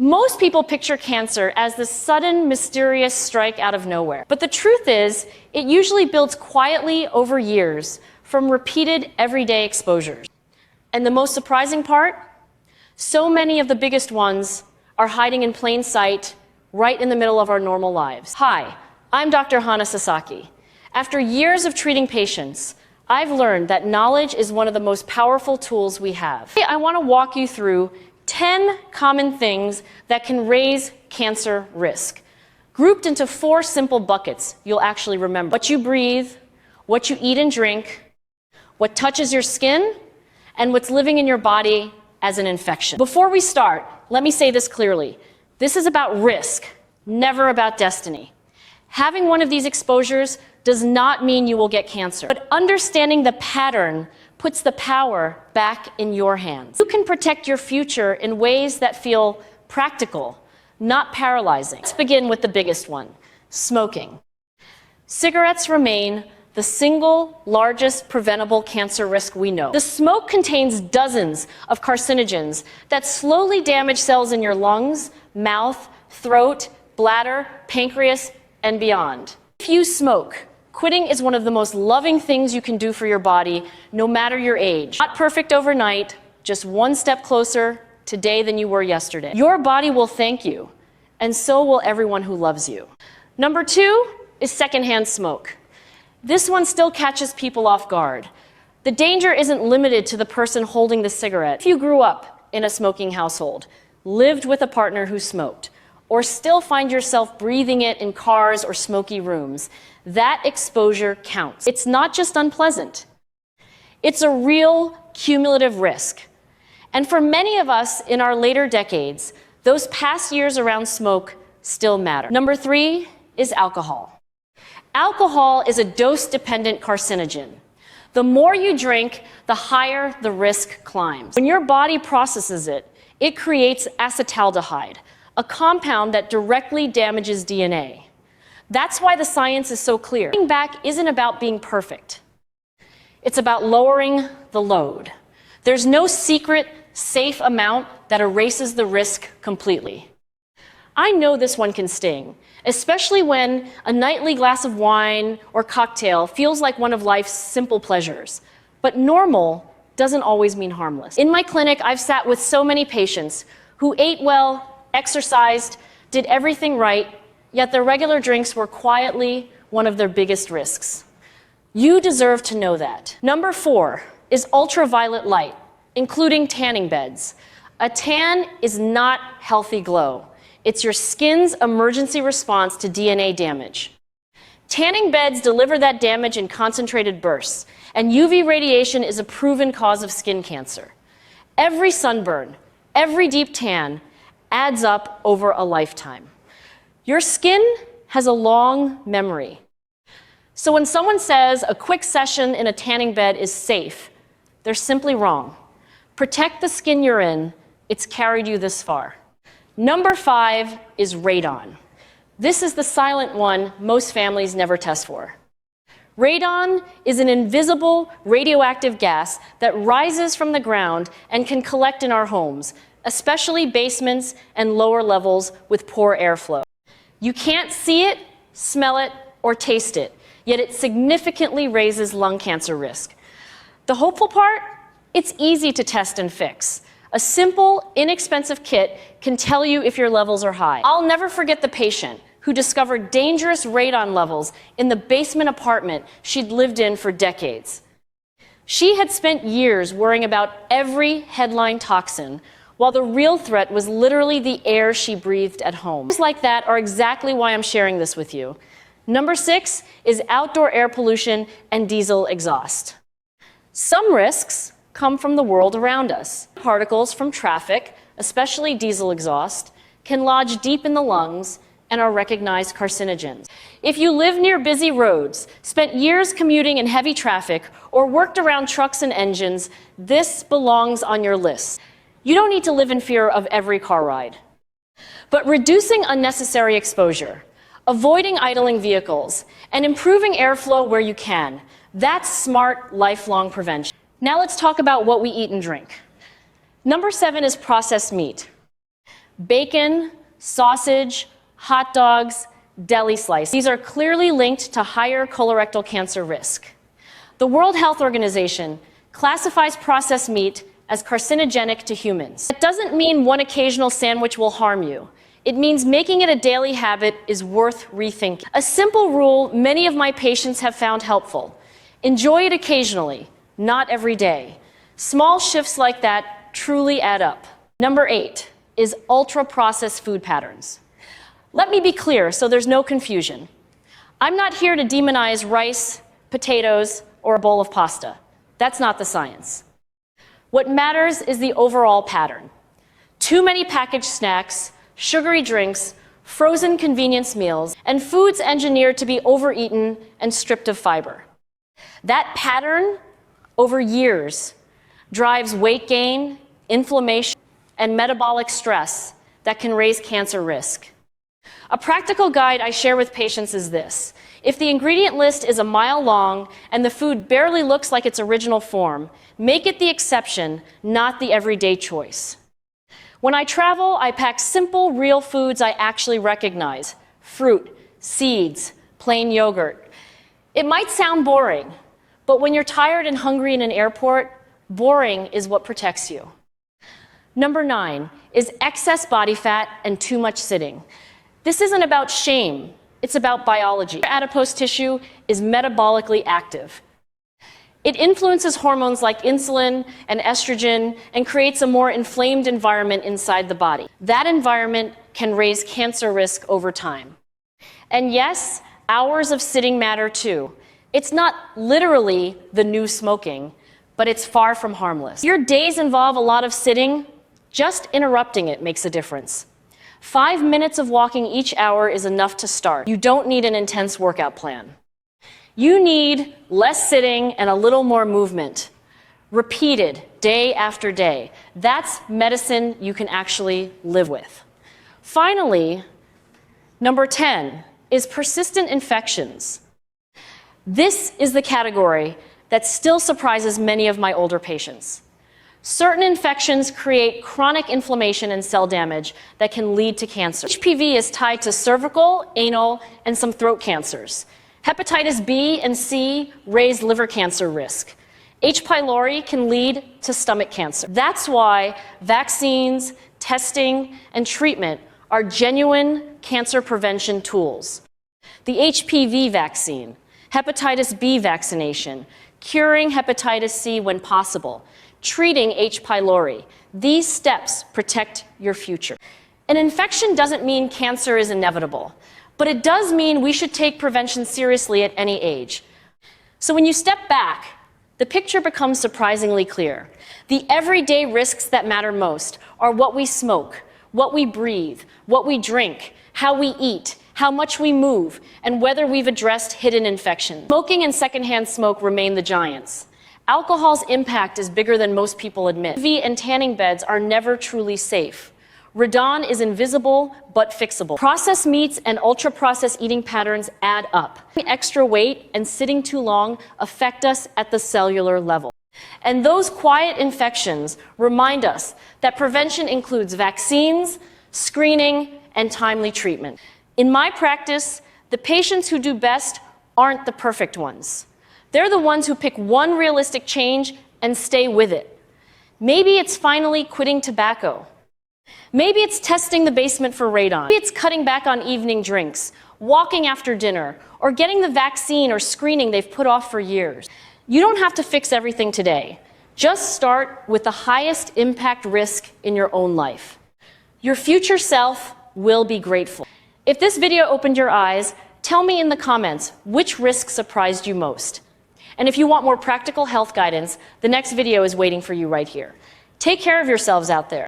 Most people picture cancer as this sudden, mysterious strike out of nowhere. But the truth is, it usually builds quietly over years from repeated everyday exposures. And the most surprising part? So many of the biggest ones are hiding in plain sight, right in the middle of our normal lives. Hi, I'm Dr. Hana. After years of treating patients, I've learned that knowledge is one of the most powerful tools we have. Today, I want to walk you through 10 common things that can raise cancer risk, grouped into 4 simple buckets you'll actually remember. What you breathe, what you eat and drink, what touches your skin, and what's living in your body as an infection. Before we start, let me say this clearly. This is about risk, never about destiny. Having one of these exposures does not mean you will get cancer, but understanding the pattern puts the power back in your hands. You can protect your future in ways that feel practical, not paralyzing. Let's begin with the biggest one, smoking. Cigarettes remain the single largest preventable cancer risk we know. The smoke contains dozens of carcinogens that slowly damage cells in your lungs, mouth, throat, bladder, pancreas, and beyond. If you smoke, quitting is one of the most loving things you can do for your body, no matter your age. Not perfect overnight, just one step closer today than you were yesterday. Your body will thank you, and so will everyone who loves you. Number 2 is secondhand smoke. This one still catches people off guard. The danger isn't limited to the person holding the cigarette. If you grew up in a smoking household, lived with a partner who smoked, or still find yourself breathing it in cars or smoky rooms, that exposure counts. It's not just unpleasant. It's a real cumulative risk. And for many of us in our later decades, those past years around smoke still matter. Number 3 is alcohol. Alcohol is a dose-dependent carcinogen. The more you drink, the higher the risk climbs. When your body processes it, it creates acetaldehyde, a compound that directly damages DNA. That's why the science is so clear. Looking back isn't about being perfect. It's about lowering the load. There's no secret, safe amount that erases the risk completely. I know this one can sting, especially when a nightly glass of wine or cocktail feels like one of life's simple pleasures. But normal doesn't always mean harmless. In my clinic, I've sat with so many patients who ate well, exercised, did everything right, yet their regular drinks were quietly one of their biggest risks. You deserve to know that. Number 4 is ultraviolet light, including tanning beds. A tan is not healthy glow. It's your skin's emergency response to DNA damage. Tanning beds deliver that damage in concentrated bursts, and UV radiation is a proven cause of skin cancer. Every sunburn, every deep tan adds up over a lifetime. Your skin has a long memory. So when someone says a quick session in a tanning bed is safe, they're simply wrong. Protect the skin you're in. It's carried you this far. Number 5 is radon. This is the silent one most families never test for. Radon is an invisible radioactive gas that rises from the ground and can collect in our homes, especially basements and lower levels with poor airflow. You can't see it, smell it, or taste it, yet it significantly raises lung cancer risk. The hopeful part? It's easy to test and fix. A simple, inexpensive kit can tell you if your levels are high. I'll never forget the patient who discovered dangerous radon levels in the basement apartment she'd lived in for decades. She had spent years worrying about every headline toxin, while the real threat was literally the air she breathed at home. Things like that are exactly why I'm sharing this with you. Number 6 is outdoor air pollution and diesel exhaust. Some risks come from the world around us. Particles from traffic, especially diesel exhaust, can lodge deep in the lungs and are recognized carcinogens. If you live near busy roads, spent years commuting in heavy traffic, or worked around trucks and engines, this belongs on your list. You don't need to live in fear of every car ride. But reducing unnecessary exposure, avoiding idling vehicles, and improving airflow where you can, that's smart, lifelong prevention. Now let's talk about what we eat and drink. Number 7 is processed meat. Bacon, sausage, hot dogs, deli slices. These are clearly linked to higher colorectal cancer risk. The World Health Organization classifies processed meat as carcinogenic to humans. That doesn't mean one occasional sandwich will harm you. It means making it a daily habit is worth rethinking. A simple rule many of my patients have found helpful. Enjoy it occasionally, not every day. Small shifts like that truly add up. Number 8 is ultra-processed food patterns. Let me be clear so there's no confusion. I'm not here to demonize rice, potatoes, or a bowl of pasta. That's not the science. What matters is the overall pattern. Too many packaged snacks, sugary drinks, frozen convenience meals, and foods engineered to be overeaten and stripped of fiber. That pattern, over years, drives weight gain, inflammation, and metabolic stress that can raise cancer risk. A practical guide I share with patients is this. If the ingredient list is a mile long and the food barely looks like its original form, make it the exception, not the everyday choice. When I travel, I pack simple, real foods I actually recognize: fruit, seeds, plain yogurt. It might sound boring, but when you're tired and hungry in an airport, boring is what protects you. Number 9 is excess body fat and too much sitting. This isn't about shame, it's about biology. Adipose tissue is metabolically active. It influences hormones like insulin and estrogen and creates a more inflamed environment inside the body. That environment can raise cancer risk over time. And yes, hours of sitting matter too. It's not literally the new smoking, but it's far from harmless. If your days involve a lot of sitting, just interrupting it makes a difference. 5 minutes of walking each hour is enough to start. You don't need an intense workout plan. You need less sitting and a little more movement, repeated day after day. That's medicine you can actually live with. Finally, number 10 is persistent infections. This is the category that still surprises many of my older patients. Certain infections create chronic inflammation and cell damage that can lead to cancer. HPV is tied to cervical, anal, and some throat cancers. Hepatitis B and C raise liver cancer risk. H. pylori can lead to stomach cancer. That's why vaccines, testing, and treatment are genuine cancer prevention tools. The HPV vaccine, hepatitis B vaccination, curing hepatitis C when possible, treating H. pylori. These steps protect your future. An infection doesn't mean cancer is inevitable, but it does mean we should take prevention seriously at any age. So when you step back, the picture becomes surprisingly clear. The everyday risks that matter most are what we smoke, what we breathe, what we drink, how we eat, how much we move, and whether we've addressed hidden infections. Smoking and secondhand smoke remain the giants. Alcohol's impact is bigger than most people admit. UV and tanning beds are never truly safe. Radon is invisible but fixable. Processed meats and ultra-processed eating patterns add up. Extra weight and sitting too long affect us at the cellular level. And those quiet infections remind us that prevention includes vaccines, screening, and timely treatment. In my practice, the patients who do best aren't the perfect ones. They're the ones who pick one realistic change and stay with it. Maybe it's finally quitting tobacco. Maybe it's testing the basement for radon. Maybe it's cutting back on evening drinks, walking after dinner, or getting the vaccine or screening they've put off for years. You don't have to fix everything today. Just start with the highest impact risk in your own life. Your future self will be grateful. If this video opened your eyes, tell me in the comments which risk surprised you most. And if you want more practical health guidance, the next video is waiting for you right here. Take care of yourselves out there.